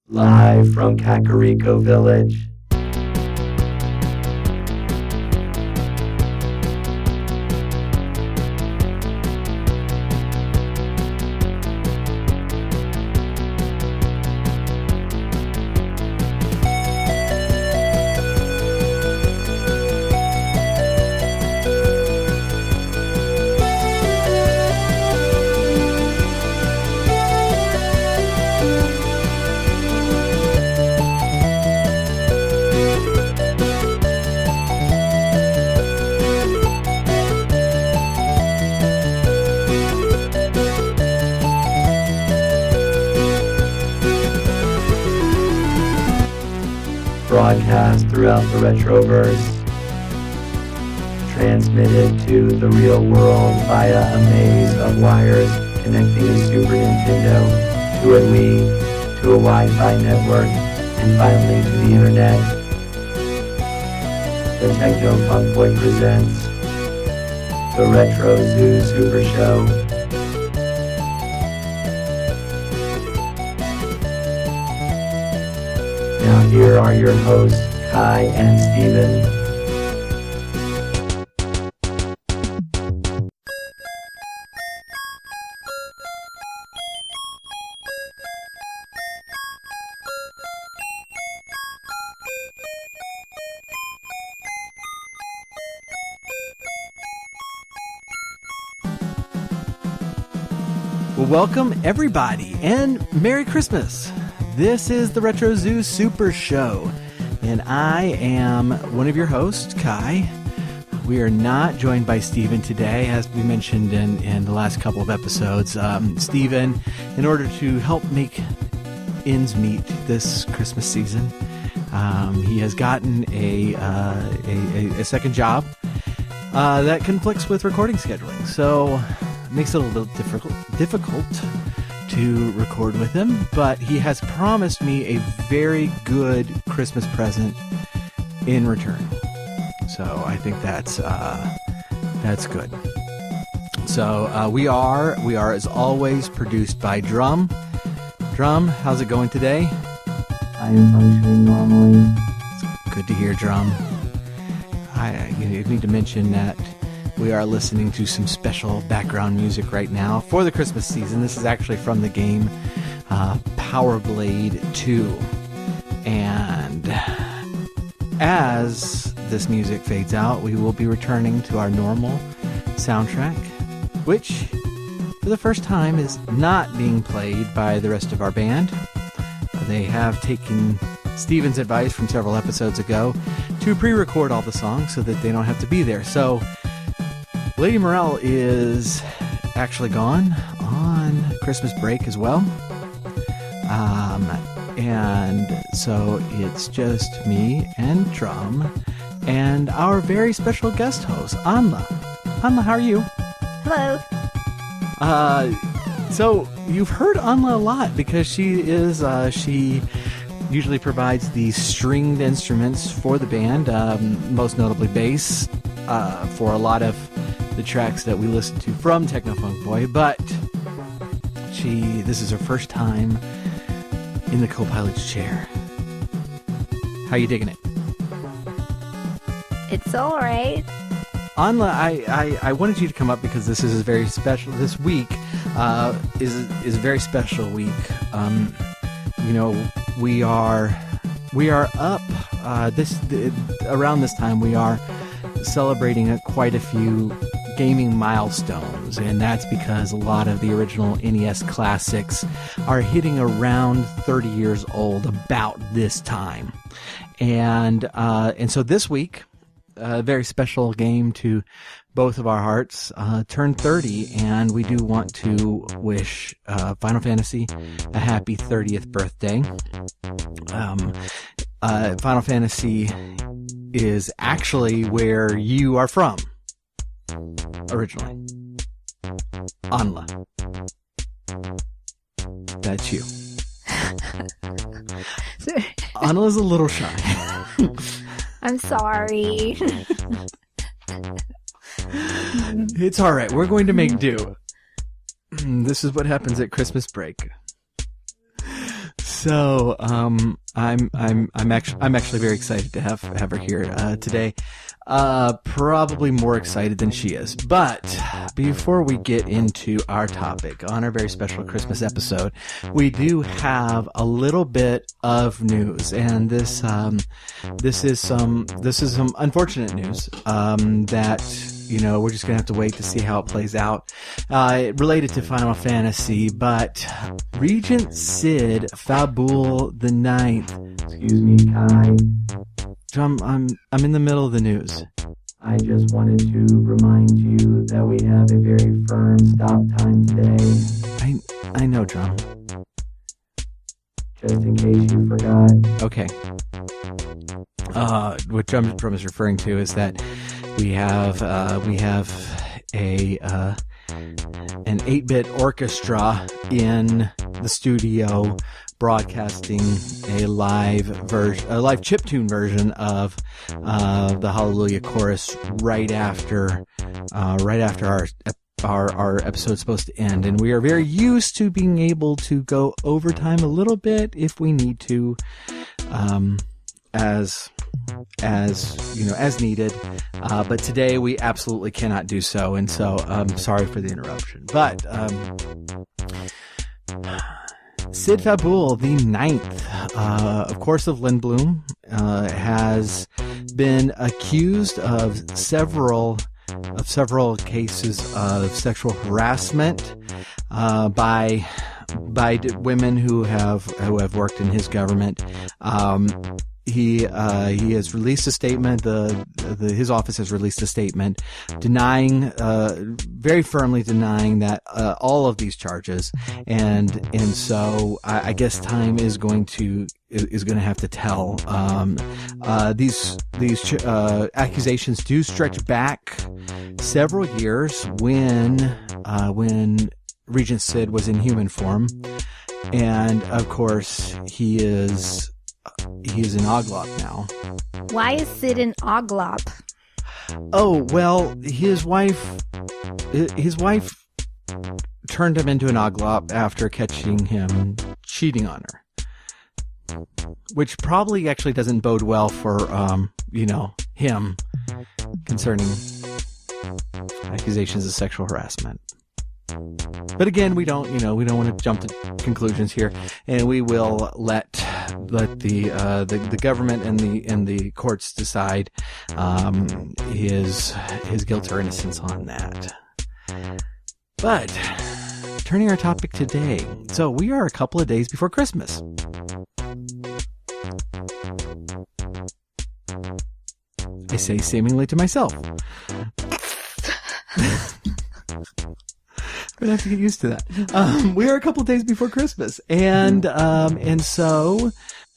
Live from Kakariko Village. Broadcast throughout the Retroverse, transmitted to the real world via a maze of wires connecting a Super Nintendo to a Wii, to a Wi-Fi network, and finally to the internet. The Techno Funk Boy presents the Retro Zoo Super Show. Now here are your hosts, Kai and Steven. Well, welcome everybody and Merry Christmas. This is the Retro Zoo Super Show, and I am one of your hosts, Kai. We are not joined by Steven today, as we mentioned in the last couple of episodes. Steven, in order to help make ends meet this Christmas season, he has gotten a second job that conflicts with recording scheduling, so it makes it a little difficult to record with him, but he has promised me a very good Christmas present in return. So I think that's good. So we are as always produced by Drum. Drum, how's it going today? I am functioning normally. It's good to hear, Drum. I need to mention that we are listening to some special background music right now for the Christmas season. This is actually from the game Power Blade 2. And as this music fades out, we will be returning to our normal soundtrack, which for the first time is not being played by the rest of our band. They have taken Steven's advice from several episodes ago to pre-record all the songs so that they don't have to be there. So Lady Morale is actually gone on Christmas break as well. And so it's just me and Drum and our very special guest host, Anla. Anla, how are you? Hello. So you've heard Anla a lot because she usually provides the stringed instruments for the band, most notably bass, for a lot of the tracks that we listen to from Techno Funk Boy, but this is her first time in the co-pilot's chair. How you digging it? It's all right. Anla, I wanted you to come up because this is very special. This week is a very special week. We are up around this time. We are celebrating quite a few gaming milestones, and that's because a lot of the original NES classics are hitting around 30 years old about this time. And so this week, a very special game to both of our hearts turned 30, and we do want to wish Final Fantasy a happy 30th birthday. Final Fantasy is actually where you are from originally. Anla. That's you. Anla's a little shy. I'm sorry. It's alright. We're going to make do. This is what happens at Christmas break. So, I'm actually very excited to have her here today. Probably more excited than she is. But before we get into our topic on our very special Christmas episode, we do have a little bit of news, and this is some unfortunate news that we're just gonna have to wait to see how it plays out. Related to Final Fantasy, but Regent Sid Fabul the Ninth. Excuse me, Kai. I'm in the middle of the news. I just wanted to remind you that we have a very firm stop time today. I know, Drum. Just in case you forgot. Okay. What Drum is referring to is that we have an 8-bit orchestra in the studio broadcasting a live chiptune version of the Hallelujah chorus right after our episode's supposed to end, and we are very used to being able to go overtime a little bit if we need to, as needed. But today we absolutely cannot do so, and so sorry for the interruption. But Sid Fabul the Ninth, of course, of Lindblom, has been accused of several cases of sexual harassment by women who have worked in his government. He has released a statement. His office has released a statement denying, very firmly denying that all of these charges, and so I guess time is going to have to tell. These accusations do stretch back several years when Regent Sid was in human form, and of course he is an Oglop now. Why is Sid an Oglop? Oh, well, his wife turned him into an Oglop after catching him cheating on her. Which probably actually doesn't bode well for, him concerning accusations of sexual harassment. But again, we don't want to jump to conclusions here, and we will let the government and the courts decide his guilt or innocence on that. But turning our topic today, so we are a couple of days before Christmas. I say seemingly to myself. I'm gonna have to get used to that. We are a couple of days before Christmas, and so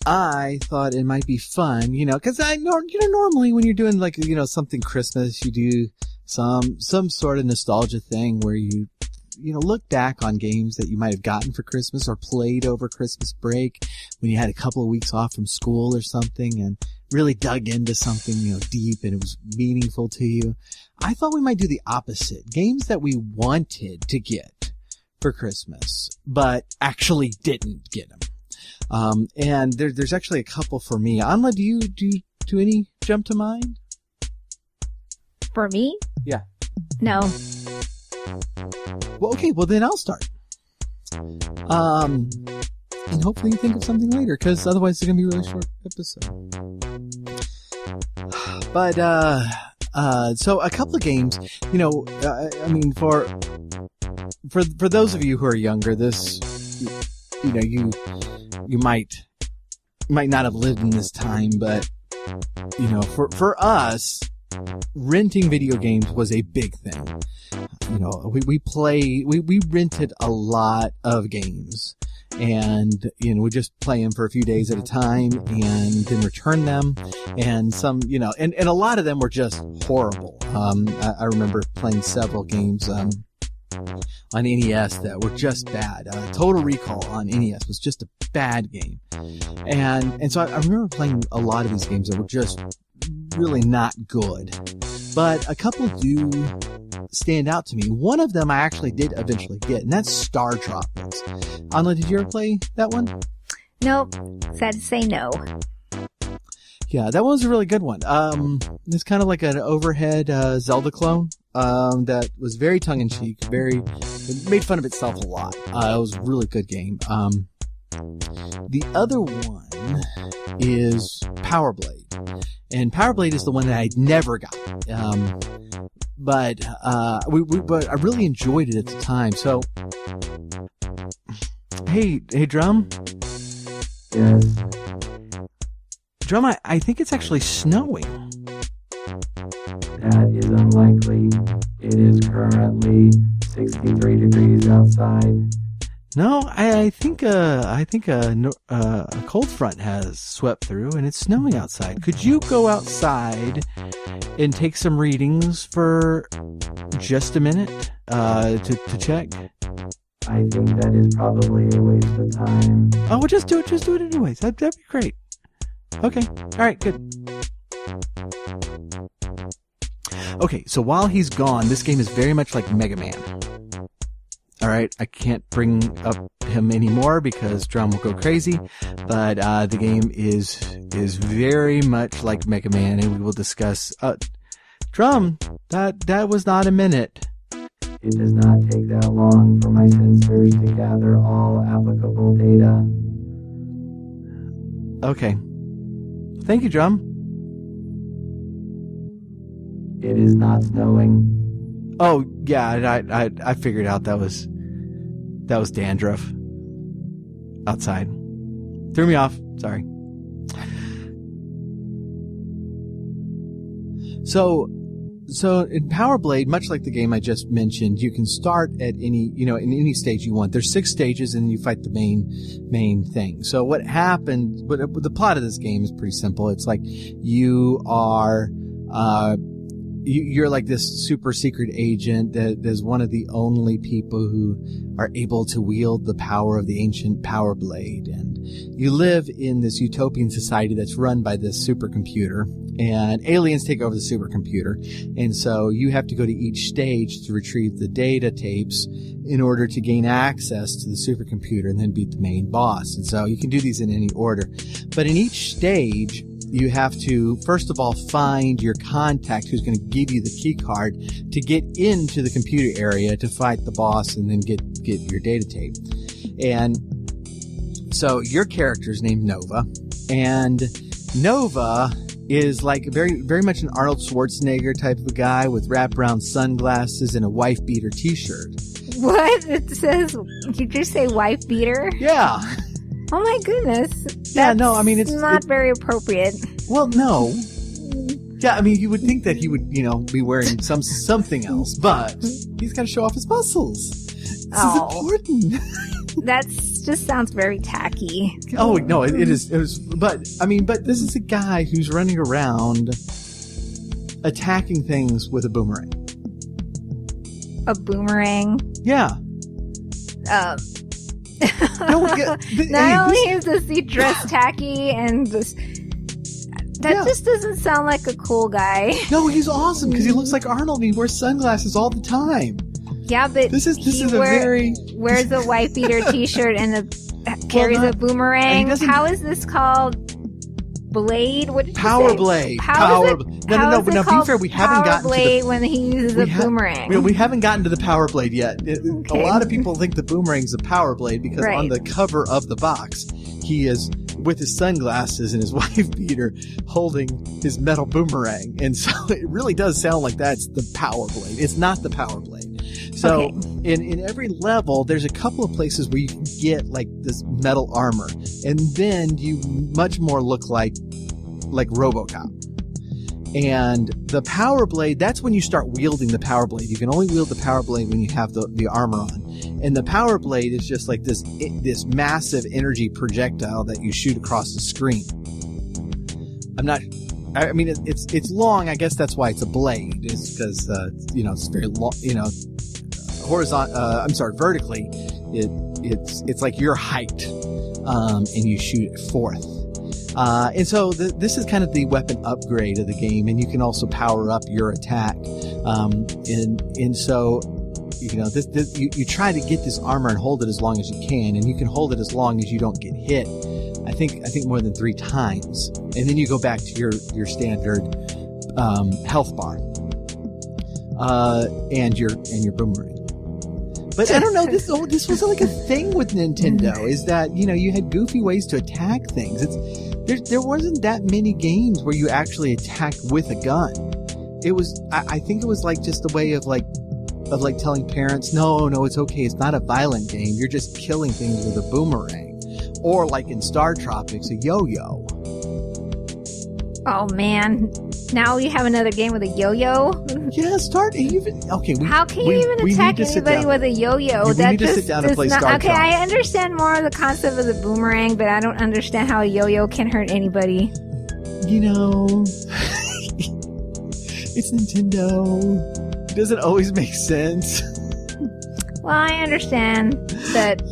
I thought it might be fun, because normally when you're doing something Christmas, you do some sort of nostalgia thing where you look back on games that you might have gotten for Christmas or played over Christmas break when you had a couple of weeks off from school or something and really dug into something, deep, and it was meaningful to you. I thought we might do the opposite. Games that we wanted to get for Christmas, but actually didn't get them. And there's actually a couple for me. Anla, do any jump to mind? For me? Yeah. No. Well, okay. Well, then I'll start. And hopefully you think of something later, because otherwise it's going to be a really short episode. But, so a couple of games, for those of you who are younger, this, you might not have lived in this time, but, for us, renting video games was a big thing. We rented a lot of games, and we just play them for a few days at a time and then return them, and some and a lot of them were just horrible. I remember playing several games on NES that were just bad. Total Recall on NES was just a bad game, and so I remember playing a lot of these games that were just really not good, but a couple do stand out to me. One of them I actually did eventually get, and that's Star Tropics. Anla, did you ever play that one? Nope. Sad to say no. Yeah, that one was a really good one. It's kind of like an overhead Zelda clone that was very tongue-in-cheek, it made fun of itself a lot. It was a really good game. The other one is Power Blade. And Power Blade is the one that I never got. But I really enjoyed it at the time. So, hey, Drum? Yes. Drum, I think it's actually snowing. That is unlikely. It is currently 63 degrees outside. No, I think a cold front has swept through and it's snowing outside. Could you go outside and take some readings for just a minute to check? I think that is probably a waste of time. Oh, well, just do it anyways. That'd be great. Okay, all right, good. Okay, so while he's gone, this game is very much like Mega Man. All right, I can't bring up him anymore because Drum will go crazy, but the game is very much like Mega Man, and we will discuss. Drum, that was not a minute. It does not take that long for my sensors to gather all applicable data. Okay, thank you, Drum. It is not snowing. Oh yeah, I figured out that was dandruff outside. Threw me off. Sorry. So in Power Blade, much like the game I just mentioned, you can start at in any stage you want. There's 6 stages, and you fight the main thing. So what happened? But the plot of this game is pretty simple. It's like you are. You're like this super secret agent that is one of the only people who are able to wield the power of the ancient Power Blade. And you live in this utopian society that's run by this supercomputer, and aliens take over the supercomputer. And so you have to go to each stage to retrieve the data tapes in order to gain access to the supercomputer and then beat the main boss. And so you can do these in any order. But in each stage, you have to, first of all, find your contact who's going to give you the key card to get into the computer area to fight the boss and then get your data tape. And so your character is named Nova, and Nova is like very, very much an Arnold Schwarzenegger type of a guy with wraparound sunglasses and a wife beater t-shirt. What? It says, did you just say wife beater? Yeah. Oh my goodness. Yeah, no, I mean, it's not very appropriate. Well, no. Yeah, I mean, you would think that he would, be wearing something else, but he's got to show off his muscles. This is important. That just sounds very tacky. Oh, no, it is. But this is a guy who's running around attacking things with a boomerang. A boomerang? Yeah. Not only is he dressed tacky and just doesn't sound like a cool guy. No, he's awesome because he looks like Arnold and he wears sunglasses all the time. Yeah, but this is a very wears a wife beater t-shirt and carries a boomerang. How is this called? Blade? What did Power you say? Blade. No. But now be fair, we haven't gotten Blade when he uses a boomerang. We haven't gotten to the Power Blade yet. Okay. A lot of people think the boomerang's a Power Blade because on the cover of the box, he is with his sunglasses and his wife beater holding his metal boomerang. And so it really does sound like that's the Power Blade. It's not the Power Blade. So in every level, there's a couple of places where you can get like this metal armor, and then you much more look like RoboCop. And the Power Blade, that's when you start wielding the Power Blade. You can only wield the Power Blade when you have the armor on. And the Power Blade is just like this massive energy projectile that you shoot across the screen. It's long. I guess that's why it's a blade. It's because it's very long. Vertically, it's like your height, and you shoot it forth. And so this is kind of the weapon upgrade of the game, and you can also power up your attack. And so you try to get this armor and hold it as long as you can, and you can hold it as long as you don't get hit I think more than 3 times, and then you go back to your standard health bar and your boomerang. But I don't know, this was like a thing with Nintendo, is that, you had goofy ways to attack things. There wasn't that many games where you actually attacked with a gun. It was, I think it was like just a way of telling parents, no, it's okay, it's not a violent game, you're just killing things with a boomerang. Or like in Star Tropics, a yo-yo. Oh man. Now we have another game with a yo-yo? Yeah, okay. How can you even attack anybody with a yo-yo? We need to sit down and play Star Tropics. Okay, I understand more of the concept of the boomerang, but I don't understand how a yo-yo can hurt anybody. It's Nintendo. It doesn't always make sense. Well, I understand that.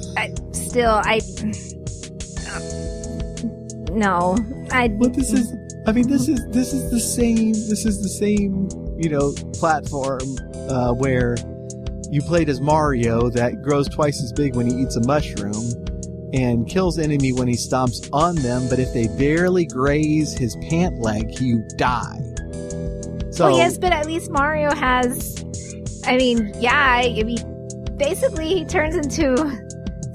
No. But this is the same, platform where you played as Mario that grows twice as big when he eats a mushroom and kills enemy when he stomps on them, but if they barely graze his pant leg, you die. So, yes, but at least Mario has, basically he turns into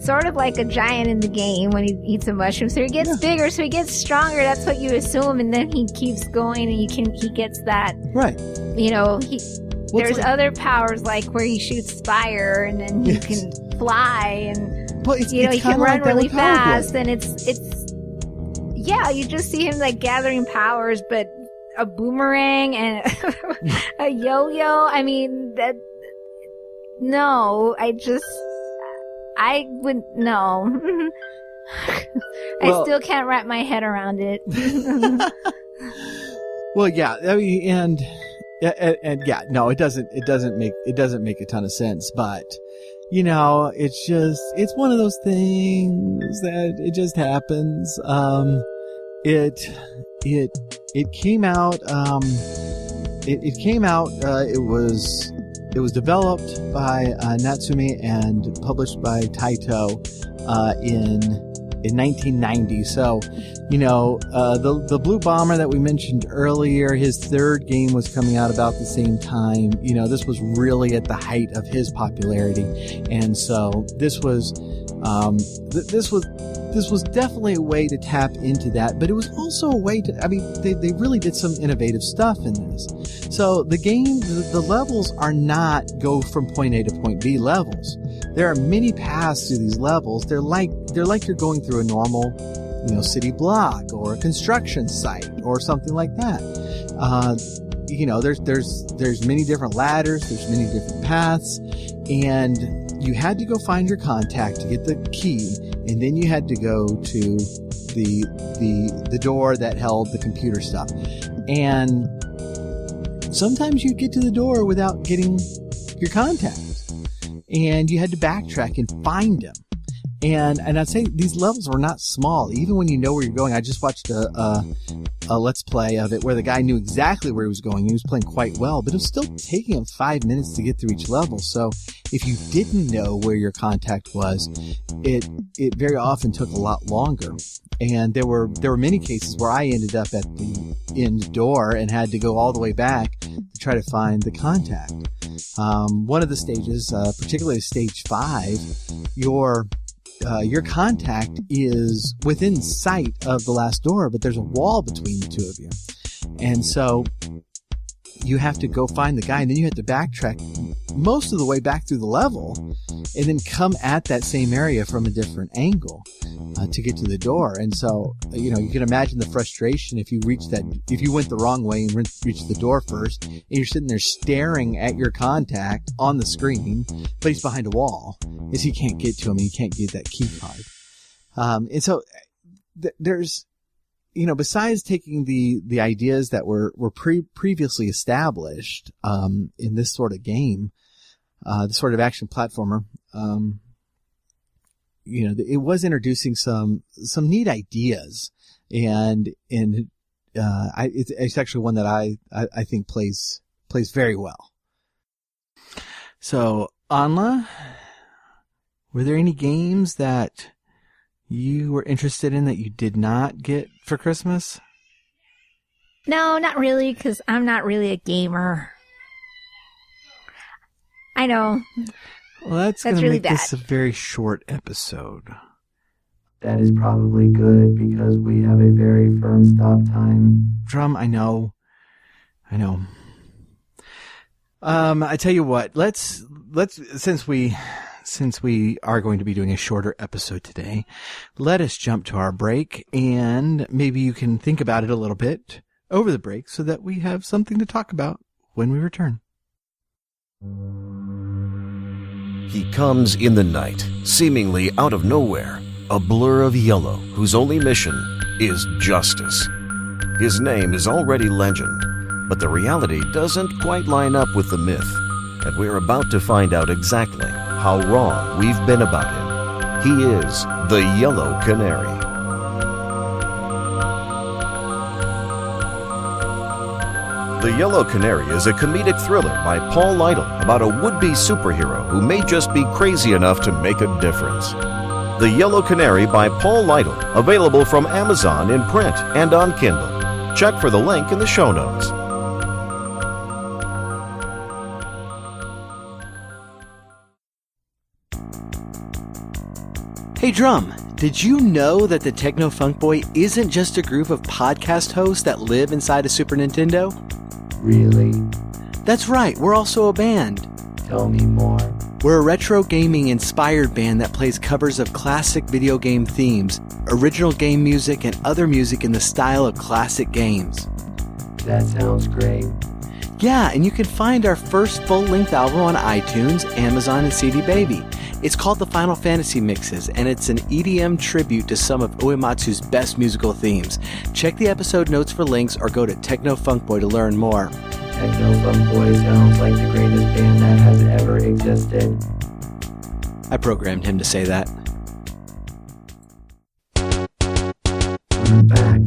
sort of like a giant in the game when he eats a mushroom. So he gets bigger, so he gets stronger. That's what you assume, and then he keeps going, and he gets that. Right. There's other powers like where he shoots fire, and then he can fly, and he can run really fast, and it's you just see him like gathering powers, but a boomerang and a yo-yo. I wouldn't know. I still can't wrap my head around it. Well, yeah, and yeah, no, it doesn't make a ton of sense, but it's one of those things that it just happens. It came out. It was developed by Natsume and published by Taito in 1990. So, the Blue Bomber that we mentioned earlier, his 3rd game was coming out about the same time. This was really at the height of his popularity, and so this was definitely a way to tap into that, but it was also a way to, they really did some innovative stuff in this. So the game, the levels are not go from point A to point B levels. There are many paths through these levels. They're like you're going through a normal, city block or a construction site or something like that. There's many different ladders, there's many different paths, and you had to go find your contact to get the key, and then you had to go to the door that held the computer stuff. And sometimes you'd get to the door without getting your contact, and you had to backtrack and find them. And I'd say these levels were not small, even when you know where you're going. I just watched a Let's Play of it where the guy knew exactly where he was going. He was playing quite well, but it was still taking him 5 minutes to get through each level. So if you didn't know where your contact was, it very often took a lot longer. And there were many cases where I ended up at the end door and had to go all the way back to try to find the contact. One of the stages, particularly stage 5, your contact is within sight of the last door, but there's a wall between the two of you. And so you have to go find the guy, and then you have to backtrack most of the way back through the level and then come at that same area from a different angle to get to the door. And so, you can imagine the frustration if you went the wrong way and reached the door first, and you're sitting there staring at your contact on the screen, but he's behind a wall, is he can't get to him, and he can't get that key card. And so there's, besides taking the ideas that were previously established, in this sort of game, this sort of action platformer, it was introducing some neat ideas, and it's actually one that I think plays very well. So, Anla, were there any games that you were interested in that you did not get for Christmas? No, not really, because I'm not really a gamer. I know. Well, that's going to really make bad. this a very short episode. That is probably good because we have a very firm stop time. Drum, I know. I tell you what, let's since we are going to be doing a shorter episode today, let us jump to our break, and maybe you can think about it a little bit over the break so that we have something to talk about when we return. He comes in the night, seemingly out of nowhere, a blur of yellow whose only mission is justice. His name is already legend, but the reality doesn't quite line up with the myth, and we're about to find out exactly how wrong we've been about him. He is the Yellow Canary. The Yellow Canary is a comedic thriller by Paul Lytle about a would-be superhero who may just be crazy enough to make a difference. The Yellow Canary by Paul Lytle, available from Amazon in print and on Kindle. Check for the link in the show notes. Hey Drum, did you know that the Techno Funk Boy isn't just a group of podcast hosts that live inside a Super Nintendo? Really? That's right, we're also a band. Tell me more. We're a retro gaming inspired band that plays covers of classic video game themes, original game music, and other music in the style of classic games. That sounds great. Yeah, and you can find our first full-length album on iTunes, Amazon, and CD Baby. It's called The Final Fantasy Mixes, and it's an EDM tribute to some of Uematsu's best musical themes. Check the episode notes for links or go to Techno Funk Boy to learn more. Techno Funk Boy sounds like the greatest band that has ever existed. I programmed him to say that. We're back.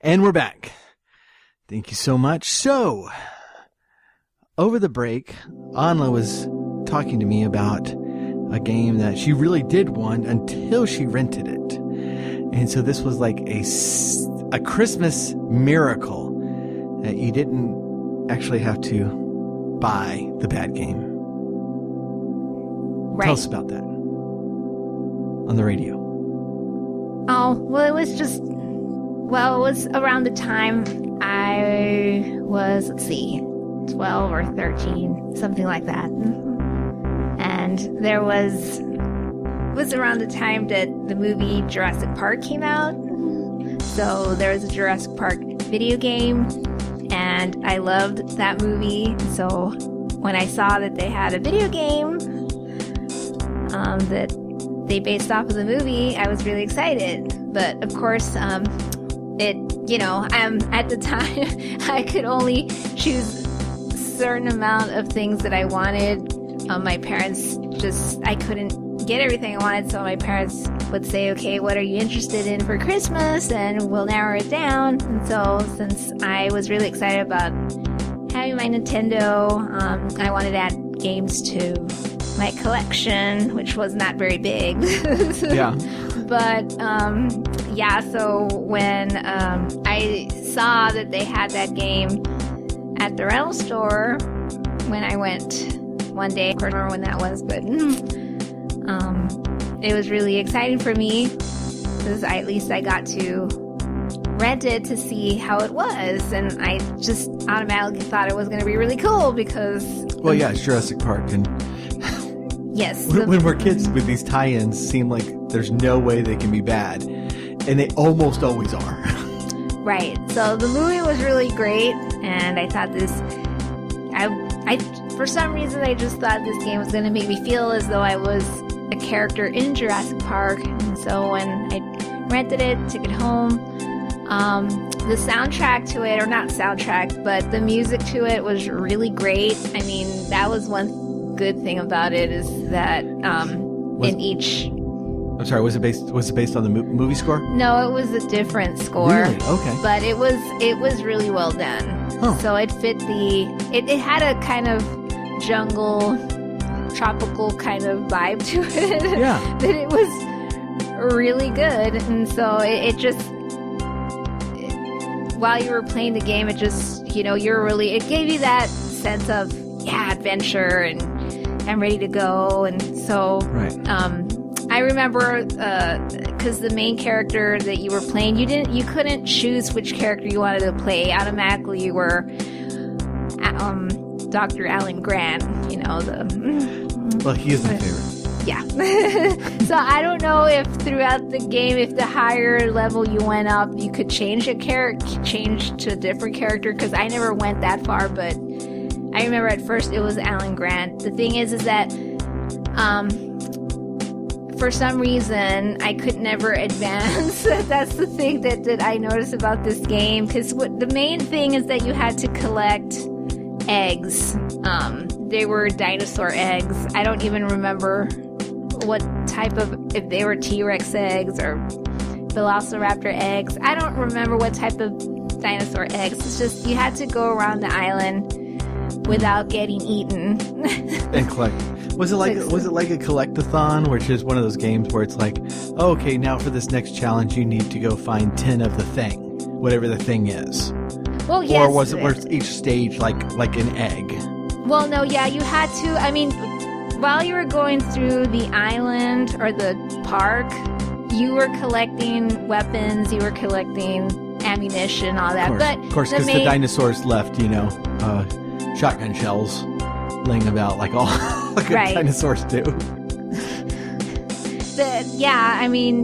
And we're back. Thank you so much. So, over the break, Anla was talking to me about a game that she really did want until she rented it. And so this was like a Christmas miracle that you didn't actually have to buy the bad game. Right. Tell us about that on the radio. Oh, well, it was around the time I was, 12 or 13, something like that. And it was around the time that the movie Jurassic Park came out. So there was a Jurassic Park video game, and I loved that movie. So when I saw that they had a video game that they based off of the movie, I was really excited. But of course, at the time, I could only choose a certain amount of things that I wanted. My parents I couldn't get everything I wanted, so my parents would say, okay, what are you interested in for Christmas? And we'll narrow it down. And so since I was really excited about having my Nintendo, I wanted to add games to my collection, which was not very big. Yeah. But, so when I saw that they had that game at the rental store, when I went one day, of course, I don't remember when that was, but it was really exciting for me because at least I got to rent it to see how it was, and I just automatically thought it was going to be really cool because... Well, yeah, it's Jurassic Park, and yes, when we're kids with these tie-ins, seem like there's no way they can be bad, and they almost always are. Right. So the movie was really great, and I thought I for some reason I just thought this game was going to make me feel as though I was a character in Jurassic Park. And so when I rented it, took it home, the soundtrack to it, or not soundtrack, but the music to it was really great. I mean, that was one good thing about it, is that I'm sorry, was it based on the movie score? No, it was a different score. Really? Okay. But it was really well done. Oh. So it fit it had a kind of jungle, tropical kind of vibe to it. Yeah. That it was really good. And so it just, while you were playing the game, it just, it gave you that sense of, adventure, and I'm ready to go. And so, right. I remember, because the main character that you were playing, you couldn't choose which character you wanted to play. Automatically, you were Dr. Alan Grant. Well, he is my favorite. Yeah. So I don't know if throughout the game, if the higher level you went up, you could change to a different character. Because I never went that far, but I remember at first it was Alan Grant. The thing is that, for some reason, I could never advance. That's the thing that I noticed about this game. Because the main thing is that you had to collect eggs. They were dinosaur eggs. I don't even remember what type of, if they were T-Rex eggs or Velociraptor eggs. I don't remember what type of dinosaur eggs. It's just you had to go around the island without getting eaten. And collect. Was it like a collect-a-thon, which is one of those games where it's like, oh, okay, now for this next challenge you need to go find 10 of the thing, whatever the thing is. Well, yes. Or was each stage like an egg? Well, no, yeah, you had to. I mean, while you were going through the island or the park, you were collecting weapons, you were collecting ammunition, all that. Of course, because the dinosaurs left, shotgun shells laying about like right. Dinosaurs do.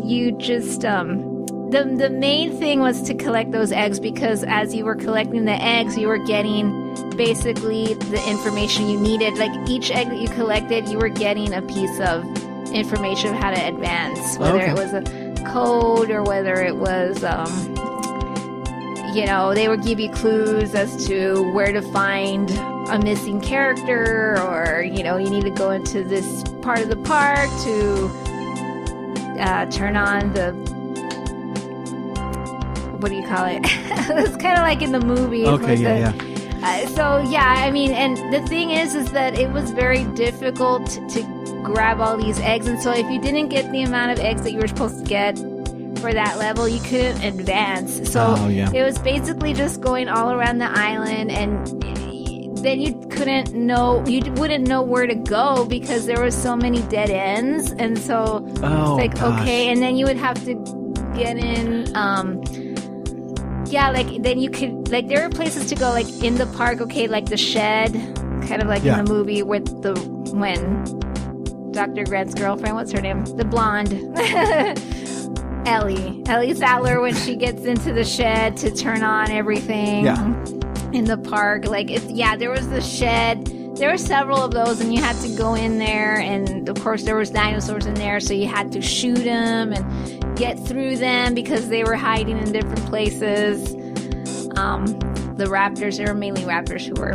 You just the main thing was to collect those eggs, because as you were collecting the eggs, you were getting basically the information you needed. Like each egg that you collected, you were getting a piece of information of how to advance, whether it was a code or whether it was they would give you clues as to where to find a missing character, or you need to go into this part of the park to turn on what do you call it? It's kind of like in the movie. Okay, yeah. I mean, and the thing is that it was very difficult to grab all these eggs, and so if you didn't get the amount of eggs that you were supposed to get for that level, you couldn't advance. So it was basically just going all around the island, and then you wouldn't know where to go because there were so many dead ends, and so it's like, okay, and then you would have to get in, then you could, like, there were places to go, like, in the park, okay, like the shed, kind of like in the movie when Dr. Grant's girlfriend, what's her name? The blonde. Ellie Sattler, when she gets into the shed to turn on everything in the park. Like, there was the shed. There were several of those, and you had to go in there, and of course there was dinosaurs in there, so you had to shoot them and get through them because they were hiding in different places. The raptors, there were mainly raptors who were,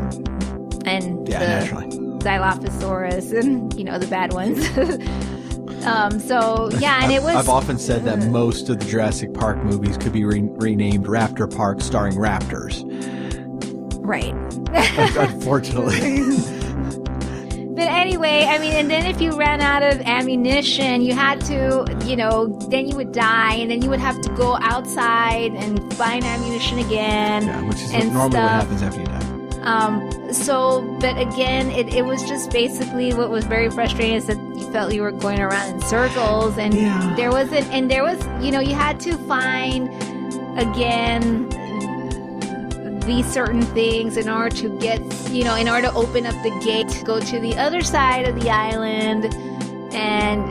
and naturally. Dilophosaurus and, the bad ones. And it was... I've often said that most of the Jurassic Park movies could be renamed Raptor Park starring raptors. Right. Unfortunately. But anyway, I mean, and then if you ran out of ammunition, you had to, then you would die, and then you would have to go outside and find ammunition again. Yeah, which is normally what happens after you die. But again, it was just basically what was very frustrating is that you felt you were going around in circles, and there was, you had to find, again, these certain things in order to get, in order to open up the gate to go to the other side of the island. And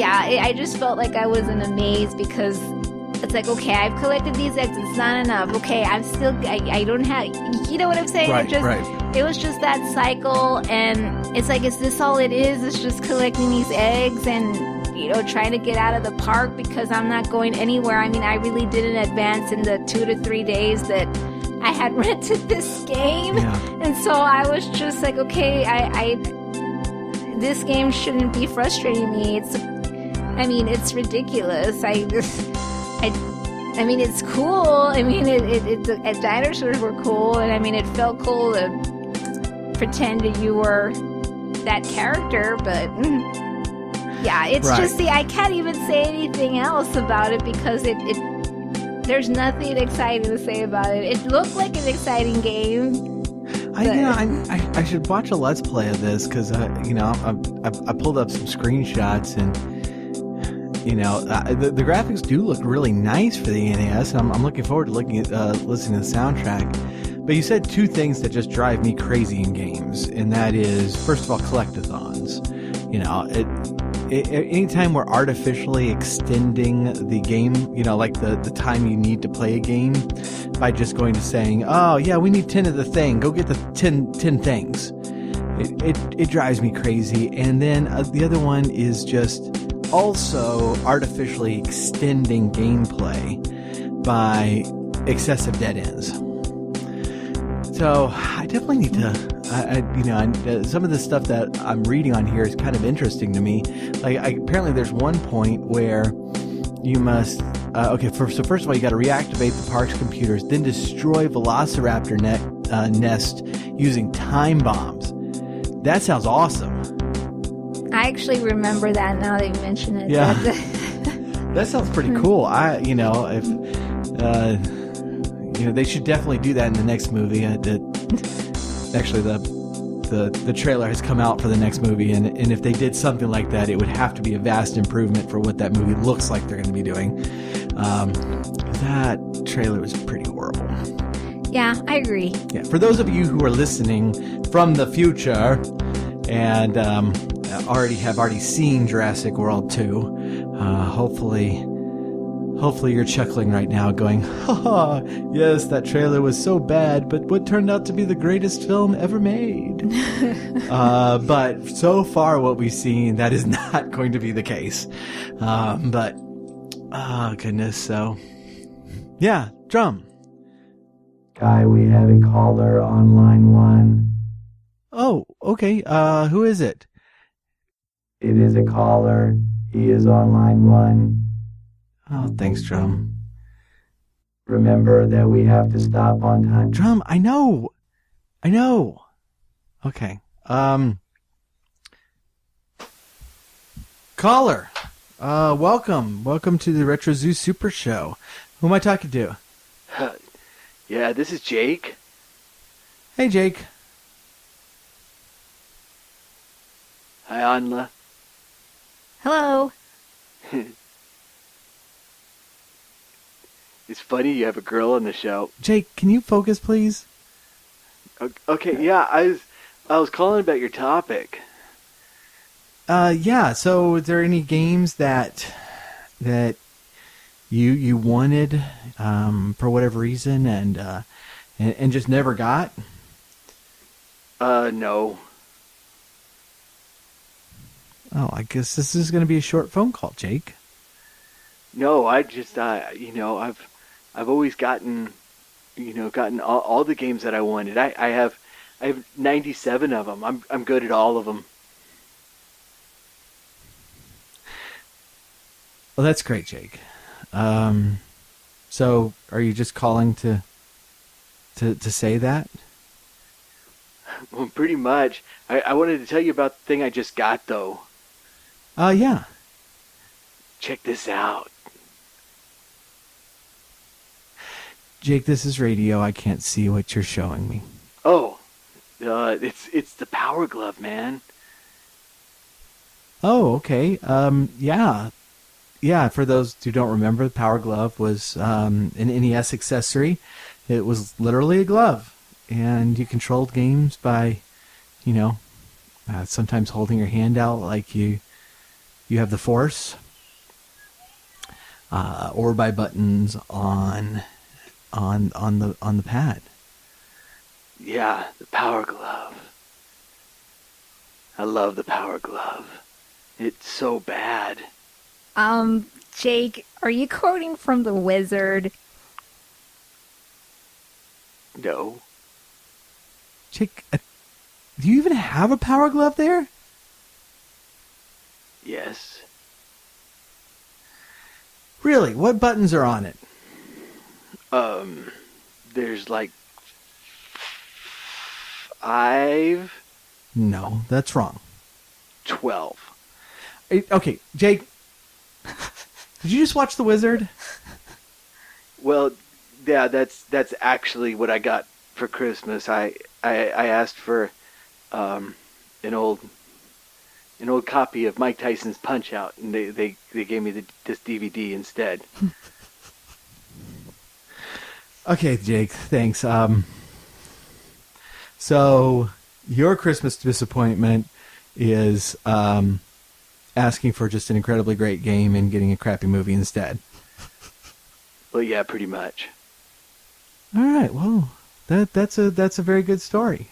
I just felt like I was in a maze because it's like, okay, I've collected these eggs, it's not enough. Okay, I'm still, I don't have, you know what I'm saying? It was just that cycle, and it's like, is this all it is? It's just collecting these eggs and, trying to get out of the park because I'm not going anywhere. I mean, I really didn't advance in the 2 to 3 days that I had rented this game. And so I was just like, okay, this game shouldn't be frustrating me. It's ridiculous. I mean, it's cool. I mean, the dinosaurs were cool, and I mean, it felt cool to pretend that you were that character, but it's just I can't even say anything else about it because there's nothing exciting to say about it. It looked like an exciting game. I should watch a Let's Play of this because I pulled up some screenshots, and the graphics do look really nice for the NES, and I'm looking forward to listening to the soundtrack. But you said two things that just drive me crazy in games, and that is, first of all, collectathons. Anytime we're artificially extending the game, like the time you need to play a game by just going to saying, oh yeah, we need 10 of the thing, go get the 10 things. It drives me crazy. And then the other one is just also artificially extending gameplay by excessive dead ends. So I definitely need to, some of the stuff that I'm reading on here is kind of interesting to me. Apparently there's one point where you must, so first of all, you got to reactivate the park's computers, then destroy Velociraptor nest using time bombs. That sounds awesome. I actually remember that now that you mention it. Yeah. That sounds pretty cool. They should definitely do that in the next movie. Actually, the trailer has come out for the next movie, and if they did something like that, it would have to be a vast improvement for what that movie looks like they're going to be doing. That trailer was pretty horrible. Yeah, I agree. Yeah, for those of you who are listening from the future and already seen Jurassic World 2, hopefully you're chuckling right now going, ha, yes, that trailer was so bad, but what turned out to be the greatest film ever made. But so far what we've seen, that is not going to be the case. But, oh goodness, so, yeah, Drum. Guy, we have a caller on line 1. Oh, okay, who is it? It is a caller. He is on line 1. Oh, thanks, Drum. Remember that we have to stop on time. Drum, I know. Okay. Caller, welcome to the Retro Zoo Super Show. Who am I talking to? Yeah, this is Jake. Hey, Jake. Hi, Anla. Hello. It's funny you have a girl on the show. Jake, can you focus, please? Okay, yeah, I was calling about your topic. Yeah. So, is there any games that you wanted for whatever reason and just never got? No. Oh, I guess this is going to be a short phone call, Jake. No, I just I've always gotten all the games that I wanted. I have 97 of them. I'm good at all of them. Well, that's great, Jake. So are you just calling to say that? Well, pretty much. I wanted to tell you about the thing I just got, though. Yeah. Check this out. Jake, this is radio. I can't see what you're showing me. Oh, it's the Power Glove, man. Oh, okay. Yeah. For those who don't remember, the Power Glove was an NES accessory. It was literally a glove, and you controlled games by, sometimes holding your hand out like you have the Force, or by buttons on the pad. Yeah, the Power Glove. I love the Power Glove. It's so bad. Jake, are you quoting from The Wizard? No. Jake, do you even have a Power Glove there? Yes. Really? What buttons are on it? There's like 5. No, that's wrong. 12. Okay, Jake, did you just watch The Wizard? Well, yeah, that's actually what I got for Christmas. I asked for an old copy of Mike Tyson's Punch-Out, and they gave me this DVD instead. Okay, Jake, thanks. So your Christmas disappointment is asking for just an incredibly great game and getting a crappy movie instead. Well, yeah, pretty much. All right, well, that's a very good story.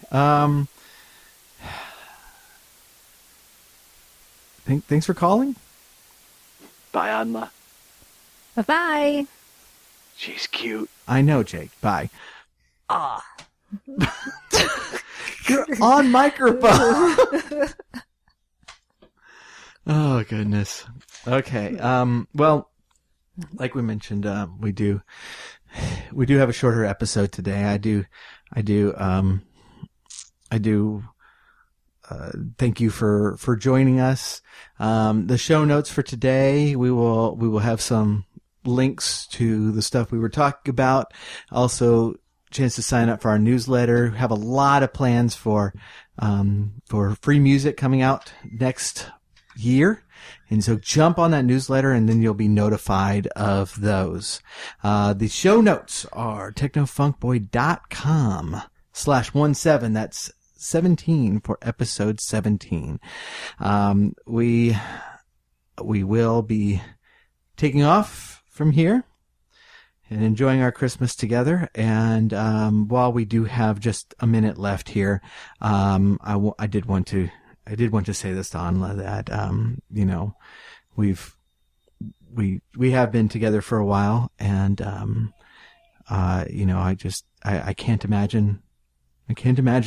Thanks for calling. Bye, Anla. Bye-bye. She's cute. I know, Jake. Bye. Ah. You're on microphone. Oh, goodness. Okay. Well, like we mentioned, we do have a shorter episode today. I do thank you for joining us. The show notes for today, we will have some links to the stuff we were talking about. Also, chance to sign up for our newsletter. Have a lot of plans for free music coming out next year. And so jump on that newsletter and then you'll be notified of those. The show notes are technofunkboy.com/17. That's 17 for episode 17. We will be taking off from here and enjoying our Christmas together. And while we do have just a minute left here, I did want to say this to Anla that we have been together for a while, and I can't imagine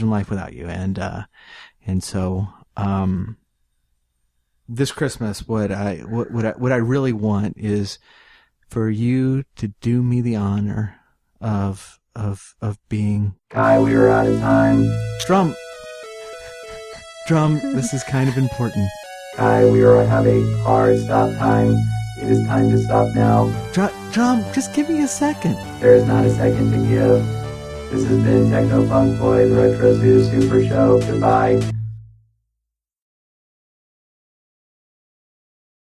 life without you, and so this Christmas what I really want is for you to do me the honor of being... Kai, we are out of time. Drum, this is kind of important. Kai, we have a hard stop time. It is time to stop now. Drum, just give me a second. There is not a second to give. This has been Techno Funk Boy, the Retro Zoo Super Show. Goodbye.